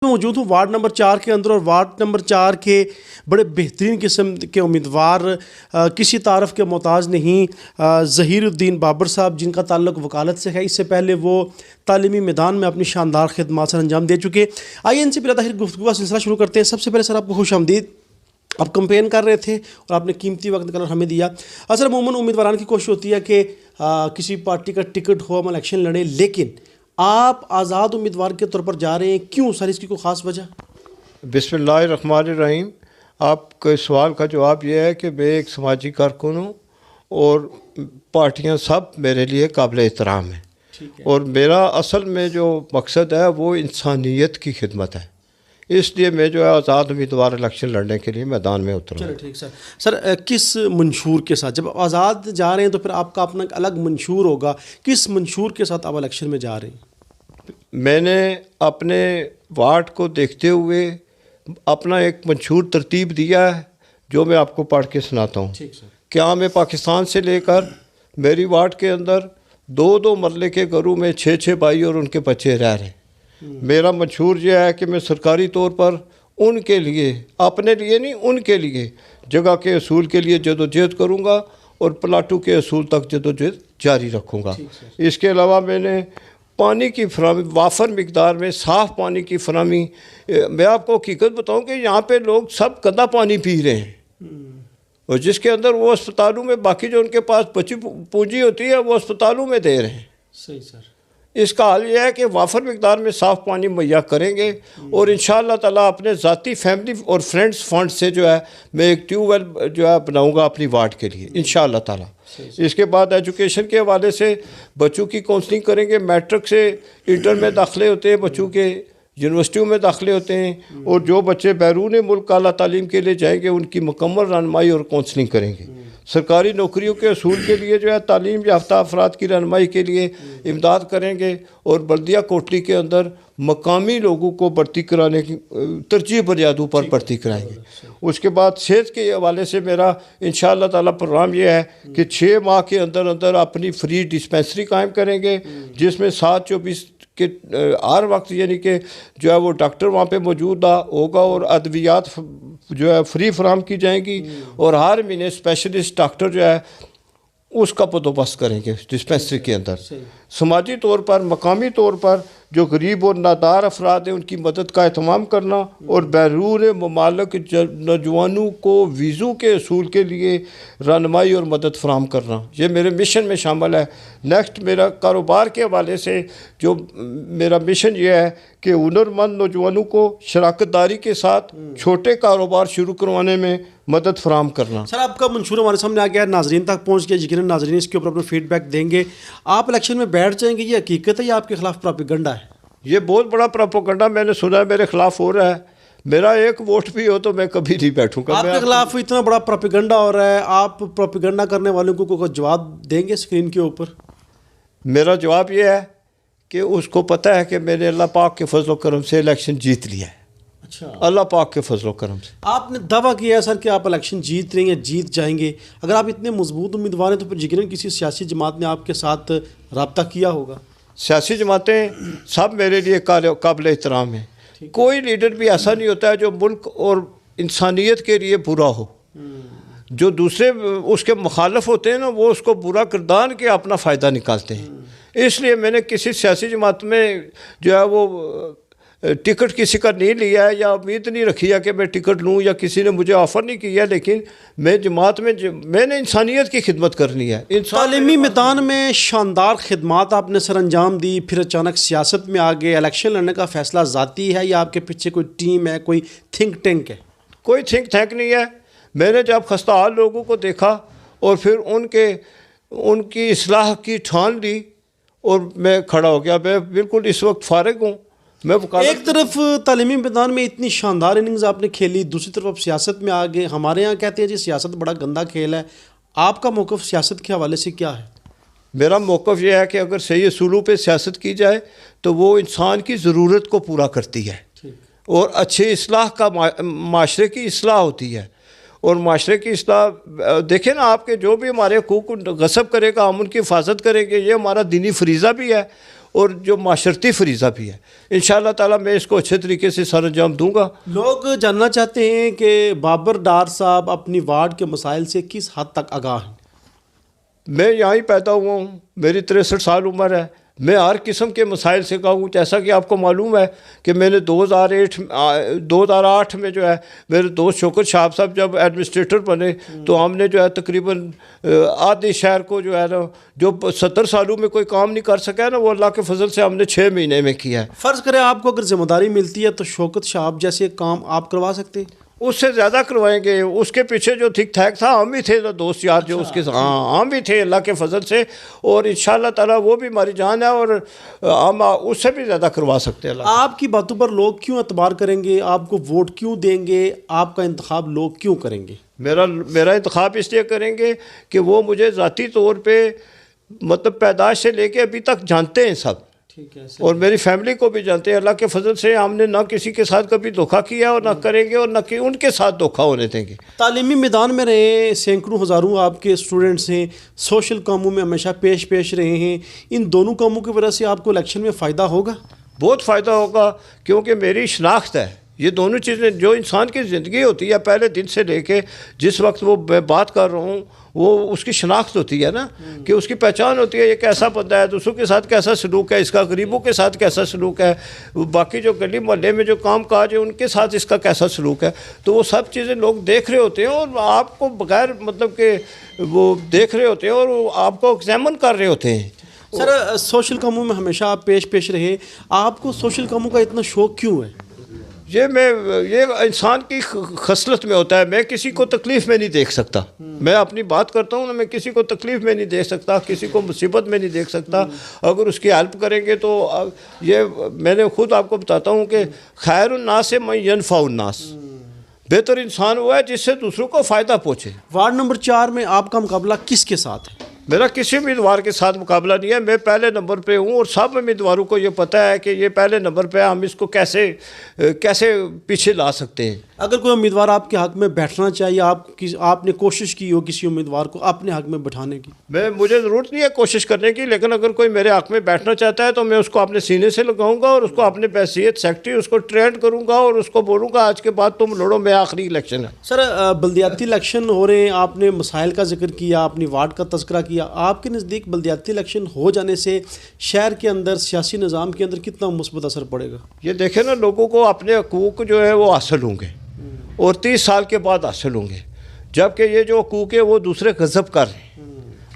मौजूद हूँ ward number 4 के अंदर, और वार्ड नंबर 4 के बड़े बेहतरीन किस्म के उम्मीदवार किसी तारफ़ के मोहताज नहीं, ज़हीरुद्दीन बाबर साहब, जिनका ताल्लुक वकालत से है। इससे पहले वो तालीमी मैदान में अपनी शानदार खिदमत सर अंजाम दे चुके। आइए इनसे बिला ताख़ीर गुफ्तगू का सिलसिला शुरू करते हैं। सबसे पहले सर आपको खुशामदीद। आप कंपेन कर रहे थे और आपने कीमती वक्त निकाल हमें दिया। सर अमूमन उम्मीदवार की कोशिश होती है कि किसी पार्टी का टिकट हो, हम इलेक्शन लड़ें, लेकिन आप आज़ाद उम्मीदवार के तौर पर जा रहे हैं, क्यों सर? इसकी कोई ख़ास वजह? बिस्मिल्लाहिर्रहमानिर्रहीम। आपके सवाल का जवाब यह है कि मैं एक समाजी कारकुन हूँ और पार्टियाँ सब मेरे लिए काबिल एहतराम हैं, और मेरा असल में जो मकसद है वो इंसानियत की खिदमत है। इसलिए मैं जो है आज़ाद उम्मीदवार इलेक्शन लड़ने के लिए मैदान में उतरा। चलो ठीक सर। सर किस मंशूर के साथ, जब आज़ाद जा रहे हैं तो फिर आपका अपना एक अलग मंशूर होगा, किस मंशूर के साथ आप इलेक्शन में जा रहे हैं? मैंने अपने वार्ड को देखते हुए अपना एक मंशूर तरतीब दिया है, जो मैं आपको पढ़ के सुनाता हूँ। ठीक सर। क्या मैं पाकिस्तान से लेकर मेरी वार्ड के अंदर 2-2 मरले के घरों में 6-6 भाई और उनके बच्चे रह रहे हैं। मेरा मंशूर यह है कि मैं सरकारी तौर पर उनके लिए, अपने लिए नहीं, उनके लिए जगह के असूल के लिए जदोजहद करूँगा और प्लाटू के असूल तक जदोजहद जारी रखूँगा। इसके अलावा मैंने पानी की फराहमी, वाफर मिकदार में साफ़ पानी की फराहमी, मैं आपको हकीकत बताऊँ कि यहाँ पे लोग सब गंदा पानी पी रहे हैं, और जिसके अंदर वो अस्पतालों में, बाकी जो उनके पास बची पूंजी होती है वो अस्पतालों में दे रहे हैं। सही सर। इसका हल यह है कि वाफर मिकदार में साफ़ पानी मुहैया करेंगे, और इंशाअल्लाह ताला अपने ज़ाती फैमिली और फ्रेंड्स फंड से जो है मैं एक ट्यूबवेल जो है बनाऊँगा अपनी वार्ड के लिए इंशाअल्लाह ताला। इसके बाद एजुकेशन के हवाले से बच्चों की काउंसलिंग करेंगे। मैट्रिक से इंटर में दाखिले होते हैं बच्चों के, यूनिवर्सिटियों में दाखिले होते हैं, और जो बच्चे बैरून मुल्क आला तालीम के लिए जाएंगे उनकी मुकम्मल रहनुमाई और काउंसलिंग करेंगे। सरकारी नौकरियों के असूल के लिए जो है तालीम याफ्ता अफराद की रहनुमाई के लिए इमदाद करेंगे, और बल्दिया कोटली के अंदर मकामी लोगों को भर्ती कराने की तरजीह बुनियादों पर भर्ती कराएंगे। उसके बाद सेहत के हवाले से मेरा इंशाअल्लाह ताला प्रोग्राम यह है कि 6 माह के अंदर अंदर अपनी फ्री डिस्पेंसरी कायम करेंगे, जिसमें 7-24 के हर वक्त यानी कि जो है वो डॉक्टर वहाँ पे मौजूद होगा, और अद्वियात जो है फ्री फराहम की जाएंगी, और हर महीने स्पेशलिस्ट डॉक्टर जो है उसका बंदोबस्त करेंगे डिस्पेंसरी के अंदर। समाजी तौर पर, मकामी तौर पर जो गरीब और नादार अफराद हैं उनकी मदद का एहतमाम करना, और बैरून ममालिक नौजवानों को वीज़ों के असूल के लिए रहनुमाई और मदद फराहम करना, ये मेरे मिशन में शामिल है। नेक्स्ट मेरा कारोबार के हवाले से जो मेरा मिशन ये है कि हुनरमंद नौजवानों को शराकतदारी के साथ छोटे कारोबार शुरू करवाने में मदद फराहम करना। सर आपका मंशूर हमारे सामने आ गया, नाजरीन तक पहुँच गया, यकीनन नाजरीन इसके ऊपर अपना फीडबैक देंगे। आप इलेक्शन में बैठ जाएंगे, ये हकीकत है या आपके खिलाफ प्रोपेगेंडा है? ये बहुत बड़ा प्रोपेगेंडा मैंने सुना है मेरे खिलाफ हो रहा है। मेरा एक वोट भी हो तो मैं कभी नहीं बैठूंगा। आपके खिलाफ इतना बड़ा प्रोपेगेंडा हो रहा है, आप प्रोपेगेंडा करने वालों को कोई जवाब देंगे स्क्रीन के ऊपर? मेरा जवाब ये है कि उसको पता है कि मैंने अल्लाह पाक के फजल करम से इलेक्शन जीत लिया है। अच्छा, अल्लाह पाक के फजल करम से। आपने दावा किया है सर कि आप इलेक्शन जीत रहे हैं, जीत जाएंगे। अगर आप इतने मजबूत उम्मीदवार हैं तो फिर यकीनन किसी सियासी जमात ने आपके साथ रब्ता किया होगा। सियासी जमातें सब मेरे लिए काबिल एहतराम हैं। कोई लीडर भी ऐसा नहीं होता है जो मुल्क और इंसानियत के लिए बुरा हो। जो दूसरे उसके मुखालफ होते हैं ना, वो उसको बुरा किरदार के अपना फ़ायदा निकालते हैं। इसलिए मैंने किसी सियासी जमात में जो है वो टिकट किसी का नहीं लिया है, या उम्मीद नहीं रखी है कि मैं टिकट लूँ, या किसी ने मुझे ऑफ़र नहीं किया। लेकिन मैं जमात में मैंने इंसानियत की खिदमत करनी है। तालीमी मैदान में शानदार खिदमत आपने सर अंजाम दी, फिर अचानक सियासत में आ गए। इलेक्शन लड़ने का फ़ैसला ज़ाती है या आपके पीछे कोई टीम है, कोई थिंक टैंक है? कोई थिंक टैंक नहीं है। मैंने जब खस्ता हाल लोगों को देखा और फिर उनकी इस्लाह की ठान ली और मैं खड़ा हो गया। मैं बिल्कुल इस वक्त फारिग हूँ। मैं एक तरफ तालीमी मैदान में इतनी शानदार इनिंग्स आपने खेली, दूसरी तरफ आप सियासत में आ गए। हमारे यहाँ कहते हैं जी सियासत बड़ा गंदा खेल है। आपका मौक़िफ़ सियासत के हवाले से क्या है? मेरा मौक़िफ़ यह है कि अगर सही असूलों पे सियासत की जाए तो वो इंसान की ज़रूरत को पूरा करती है, और अच्छे इस्लाह का माशरे की इस्लाह होती है। और माशरे की इस्लाह देखें ना, आपके जो भी हमारे हकूक़ गसब करेगा हम उनकी हिफाजत करेंगे, ये हमारा दीनी फरीज़ा भी है। और जो माशरती फरीज़ा भी है। इंशाअल्लाह ताला मैं इसको अच्छे तरीके से सर अंजाम दूँगा। लोग जानना चाहते हैं कि बाबर डार साहब अपनी वार्ड के मसाइल से किस हद तक आगाह हैं। मैं यहाँ ही पैदा हुआ हूँ, मेरी 63 साल उम्र है। मैं हर किस्म के मसाइल से कहूँ, जैसा कि आपको मालूम है कि मैंने 2008 में जो है मेरे दोस्त शौकत शाह साहब जब एडमिनिस्ट्रेटर बने तो हमने जो है तकरीबन आधे शहर को जो है ना, जो 70 सालों में कोई काम नहीं कर सका है ना, वो अल्लाह के फजल से हमने 6 महीने में किया है। फ़र्ज़ करें आपको अगर जिम्मेदारी मिलती है तो शौकत शाह जैसे काम आप करवा सकते हैं? उससे ज़्यादा करवाएंगे। उसके पीछे जो ठीक ठाक था हम ही थे, तो दोस्त यार जो उसके हाँ हम भी थे अल्लाह के फजल से, और इंशाअल्लाह ताला वो भी हमारी जान है और हम उससे भी ज़्यादा करवा सकते हैं। आपकी बातों पर लोग क्यों एतबार करेंगे, आपको वोट क्यों देंगे, आपका इंतखाब लोग क्यों करेंगे? मेरा इंतखाब इसलिए करेंगे कि वो मुझे ज़ाती तौर पर मतलब पैदाश से लेके अभी तक जानते हैं सब, ठीक है, और मेरी फैमिली को भी जानते हैं। अल्लाह के फजल से हमने ना किसी के साथ कभी धोखा किया और ना करेंगे और ना कि उनके साथ धोखा होने देंगे। तालीमी मैदान में रहे, सैकड़ों हज़ारों आपके स्टूडेंट्स हैं, सोशल कामों में हमेशा पेश रहे हैं, इन दोनों कामों की वजह से आपको इलेक्शन में फ़ायदा होगा? बहुत फ़ायदा होगा, क्योंकि मेरी शनाख्त है। ये दोनों चीज़ें जो इंसान की ज़िंदगी होती है पहले दिन से लेके जिस वक्त वो मैं बात कर रहा हूँ, वो उसकी शनाख्त होती है ना, कि उसकी पहचान होती है, ये कैसा बंदा है, दूसरों के साथ कैसा सलूक है इसका, गरीबों के साथ कैसा सलूक है, बाकी जो गली मोहल्ले में जो काम काज है उनके साथ इसका कैसा सलूक है। तो वो सब चीज़ें लोग देख रहे होते हैं और आपको बगैर मतलब के वो देख रहे होते हैं और वो आपको एग्जामिन कर रहे होते हैं। सर, सोशल कामों में हमेशा आप पेश रहे, आपको सोशल कामों का इतना शौक़ क्यों है? ये इंसान की खसलत में होता है। मैं किसी को तकलीफ़ में नहीं देख सकता। मैं अपनी बात करता हूँ ना, मैं किसी को तकलीफ़ में नहीं देख सकता, किसी को मुसीबत में नहीं देख सकता। अगर उसकी हेल्प करेंगे तो ये मैंने खुद आपको बताता हूँ कि खैरुन्नास से मैं यनफ़उन्नास, बेहतर इंसान वो है जिससे दूसरों को फ़ायदा पहुँचे। वार्ड नंबर 4 में आपका मुकाबला किसके साथ है? मेरा किसी उम्मीदवार के साथ मुकाबला नहीं है। मैं पहले नंबर पे हूँ और सब उम्मीदवारों को ये पता है कि ये पहले नंबर पे, हम इसको कैसे पीछे ला सकते हैं। अगर कोई उम्मीदवार आपके हक़ में बैठना चाहिए, आपने कोशिश की हो किसी उम्मीदवार को अपने हक़ में बैठाने की? मुझे ज़रूरत नहीं है कोशिश करने की, लेकिन अगर कोई मेरे हक़ में बैठना चाहता है तो मैं उसको अपने सीने से लगाऊंगा और उसको अपने बहसीयत सेक्रेटरी उसको ट्रेंड करूँगा और उसको बोलूँगा आज के बाद तुम लड़ो, मैं आखिरी इलेक्शन है। सर, बल्दियाती इलेक्शन हो रहे हैं, आपने मसाइल का जिक्र किया, अपनी वार्ड का तज़किरा किया। आपके नज़दीक बल्दियाती इलेक्शन हो जाने से शहर के अंदर सियासी निज़ाम के अंदर कितना मुस्बत असर पड़ेगा? ये देखें ना, लोगों को अपने हकूक़ जो है वो हासिल होंगे और 30 साल के बाद हासिल होंगे, जबकि ये जो हकूक़ है वो दूसरे गज़ब कर रहे हैं।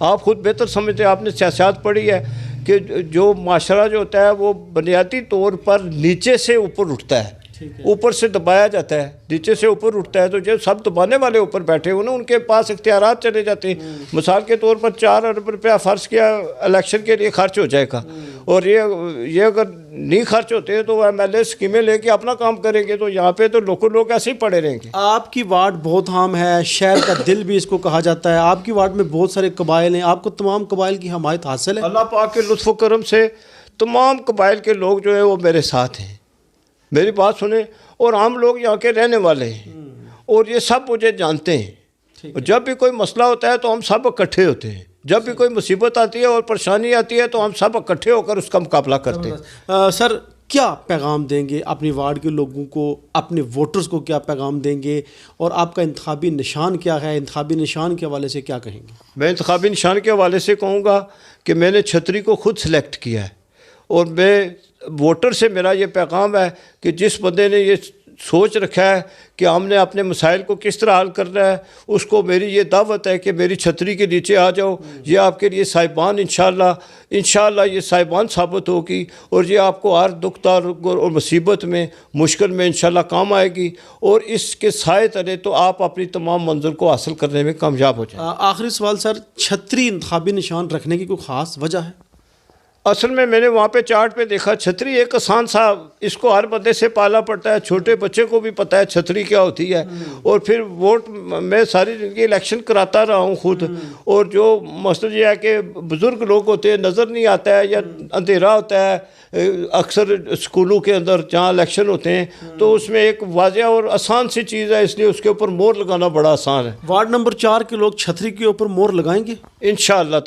आप खुद बेहतर समझते हैं, आपने सियासत पढ़ी है कि जो माशरा जो होता है वो बुनियादी तौर पर नीचे से ऊपर उठता है, ऊपर से दबाया जाता है, नीचे से ऊपर उठता है। तो जो सब दबाने वाले ऊपर बैठे हुए ना, उनके पास इख्तियारात चले जाते हैं। मिसाल के तौर पर 4 अरब रुपया फ़र्ज़ किया इलेक्शन के लिए खर्च हो जाएगा, और ये अगर नहीं खर्च होते हैं तो MLA स्कीमें लेके अपना काम करेंगे, तो यहाँ पे तो लोग ऐसे ही पड़े रहेंगे। आपकी वार्ड बहुत आम है, शहर का दिल भी इसको कहा जाता है। आपकी वार्ड में बहुत सारे कबाइल हैं, आपको तमाम कबाइल की हमायत हासिल है? अल्लाह पाक के लुत्फ़ करम से तमाम कबाइल के लोग जो है वो मेरे साथ हैं। मेरी बात सुने, और हम लोग यहाँ के रहने वाले हैं और ये सब मुझे जानते हैं। और जब भी कोई मसला होता है तो हम सब इकट्ठे होते हैं, जब भी कोई मुसीबत आती है और परेशानी आती है तो हम सब इकट्ठे होकर उसका मुकाबला करते हैं। सर, क्या पैगाम देंगे अपनी वार्ड के लोगों को, अपने वोटर्स को क्या पैगाम देंगे, और आपका इंतखाबी निशान क्या है? इंतखाबी निशान के हवाले से क्या कहेंगे? मैं इंतखाबी निशान के हवाले से कहूँगा कि मैंने छतरी को खुद सिलेक्ट किया है, और मैं वोटर से मेरा ये पैगाम है कि जिस बंदे ने ये सोच रखा है कि हमने अपने मसाइल को किस तरह हल करना है, उसको मेरी ये दावत है कि मेरी छतरी के नीचे आ जाओ। ये आपके लिए साहिबान इंशाअल्लाह ये साहिबान साबित होगी, और ये आपको हर दुख तारुक और मुसीबत में, मुश्किल में इंशाअल्लाह काम आएगी, और इसके साए तले तो आप अपनी तमाम मंजिल को हासिल करने में कामयाब हो जाए। आखिरी सवाल सर, छतरी इंतखाबी निशान रखने की कोई ख़ास वजह है? असल में मैंने वहाँ पे चार्ट पे देखा, छतरी एक आसान सा, इसको हर बंदे से पाला पड़ता है, छोटे बच्चे को भी पता है छतरी क्या होती है। और फिर वोट मैं सारी जिंदगी इलेक्शन कराता रहा हूँ खुद, और जो मसला ये है कि बुज़ुर्ग लोग होते हैं, नज़र नहीं आता है या अंधेरा होता है अक्सर स्कूलों के अंदर जहाँ इलेक्शन होते हैं तो उसमें एक वाज़ेह और आसान सी चीज़ है, इसलिए उसके ऊपर मोहर लगाना बड़ा आसान है। वार्ड नंबर 4 के लोग छतरी के ऊपर मोहर लगाएंगे? इंशाअल्लाह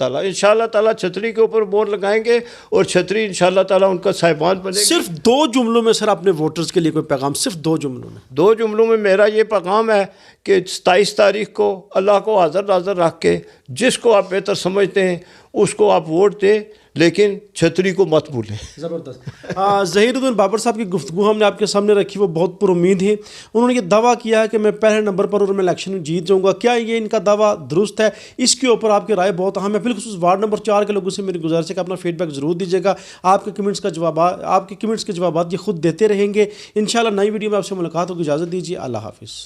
ताला छतरी के ऊपर मोहर लगाएंगे और छतरी इंशाअल्लाह ताला उनका साहिबान बनेगी। सिर्फ 2 जुमलों में सर अपने वोटर्स के लिए कोई पैगाम, सिर्फ 2 जुमलों में? 2 जुमलों में मेरा ये पैगाम है कि 27 तारीख को अल्लाह को हाज़िर नाज़िर रख के जिसको आप बेहतर समझते हैं उसको आप वोट दें, लेकिन छतरी को मत भूलें। ज़बरदस्त। ज़हीरुद्दीन बाबर साहब की गुफ्तगू हमने आपके सामने रखी, वो बहुत पुरुम्मीद है। उन्होंने ये दावा किया है कि मैं पहले नंबर पर और मैं इलेक्शन में जीत जाऊंगा। क्या ये इनका दावा दुरुस्त है? इसके ऊपर आपकी राय बहुत अहम है। बिलखुसूस वार्ड नंबर 4 के लोगों से मेरी गुजारिश है कि अपना फीडबैक ज़रूर दीजिएगा। आपके कमेंट्स के जवाब ये खुद देते रहेंगे। इंशाल्लाह नई वीडियो में आपसे मुलाकात होगी। इजाज़त दीजिए। अल्लाह हाफिज़।